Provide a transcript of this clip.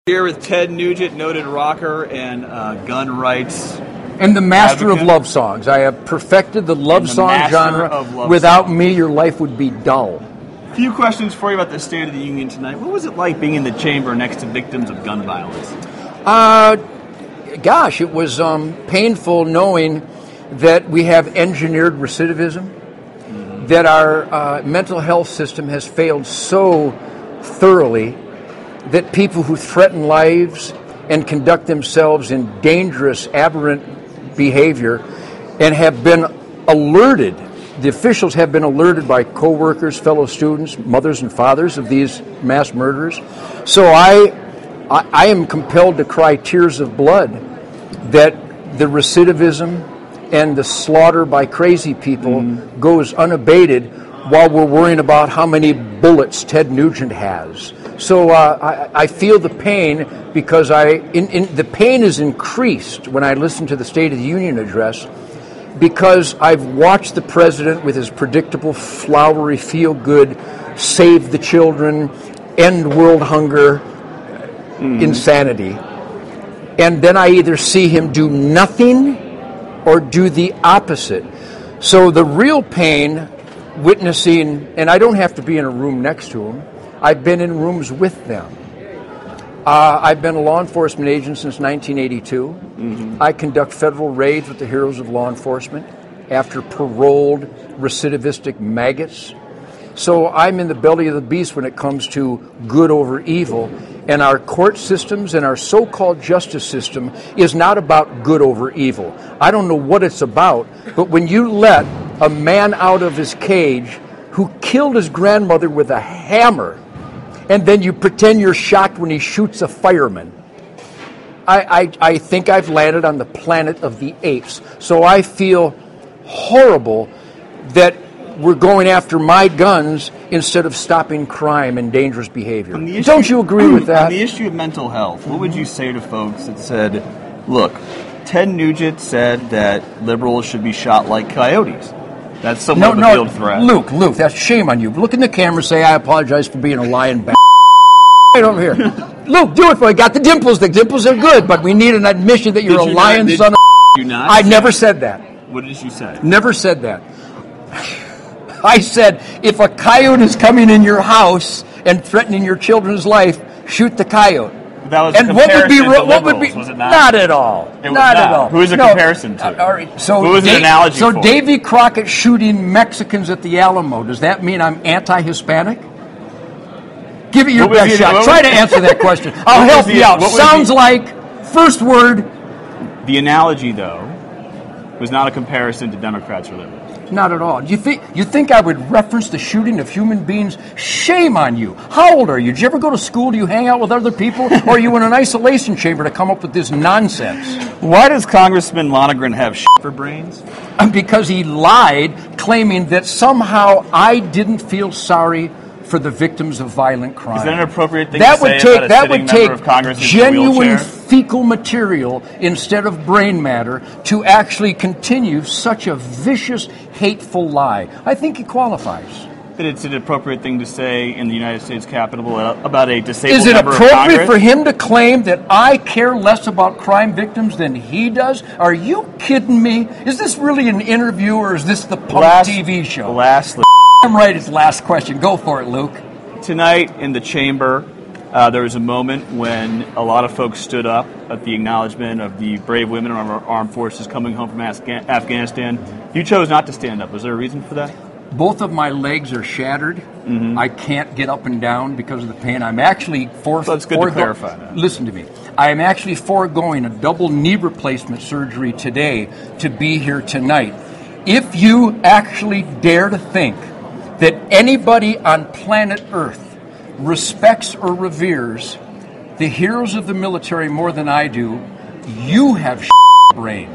Here with Ted Nugent, noted rocker and gun rights and the master advocate. of love songs. I have perfected the love song genre. Without me, your life would be dull. A few questions for you about the State of the Union tonight. What was it like being in the chamber next to victims of gun violence? Gosh, it was painful knowing that we have engineered recidivism, that our mental health system has failed so thoroughly that people who threaten lives and conduct themselves in dangerous, aberrant behavior and have been alerted, the officials have been alerted by co-workers, fellow students, mothers and fathers of these mass murderers. So I am compelled to cry tears of blood that the recidivism and the slaughter by crazy people goes unabated while we're worrying about how many bullets Ted Nugent has. So I feel the pain because the pain is increased when I listen to the State of the Union address because I've watched the president with his predictable, flowery, feel-good, save the children, end world hunger, insanity. And then I either see him do nothing or do the opposite. So the real pain witnessing, and I don't have to be in a room next to him, I've been in rooms with them. I've been a law enforcement agent since 1982. I conduct federal raids with the heroes of law enforcement after paroled recidivistic maggots. So I'm in the belly of the beast when it comes to good over evil. And our court systems and our so-called justice system is not about good over evil. I don't know what it's about, but when you let a man out of his cage who killed his grandmother with a hammer, and then you pretend you're shocked when he shoots a fireman, I think I've landed on the planet of the apes. So I feel horrible that we're going after my guns instead of stopping crime and dangerous behavior. Don't you agree with that? On the issue of mental health, what would you say to folks that said, look, Ted Nugent said that liberals should be shot like coyotes? That's somewhat of a veiled threat. Luke, that's shame on you. Look in the camera, say, I apologize for being a lion bastard. Right over here. Luke, do it for me. Got the dimples. The dimples are good, but we need an admission that you're a lion son of you not I never said that. What did you say? Never said that. I said, if a coyote is coming in your house and threatening your children's life, shoot the coyote. That was and a what comparison would be was it not? Not at all. It was not at all. Who is a comparison to? All right. So who is an analogy So for? Davy Crockett shooting Mexicans at the Alamo, does that mean I'm anti-Hispanic? Give it your best shot. Try to answer that question. I'll help you out. Sounds like first word. The analogy, though, was not a comparison to Democrats or liberals. Not at all. You think I would reference the shooting of human beings? Shame on you. How old are you? Did you ever go to school? Do you hang out with other people? Or are you in an isolation chamber to come up with this nonsense? Why does Congressman Lonergan have for brains? Because he lied, claiming that somehow I didn't feel sorry for the victims of violent crime. Is that an appropriate thing to say about a sitting member of Congress who's in a wheelchair? Genuine fecal material instead of brain matter to actually continue such a vicious, hateful lie. I think he qualifies. That it's an appropriate thing to say in the United States Capitol about a disabled Is it member of Congress? appropriate for him to claim that I care less about crime victims than he does? Are you kidding me? Is this really an interview or is this the punk TV show? Lastly, I'm right, it's the last question. Go for it, Luke. Tonight in the chamber, there was a moment when a lot of folks stood up at the acknowledgement of the brave women of our armed forces coming home from Afghanistan. You chose not to stand up. Was there a reason for that? Both of my legs are shattered. I can't get up and down because of the pain. I'm actually So it's good to clarify that. Listen to me. I am actually foregoing a double knee replacement surgery today to be here tonight. If you actually dare to think that anybody on planet Earth respects or reveres the heroes of the military more than I do, you have brain.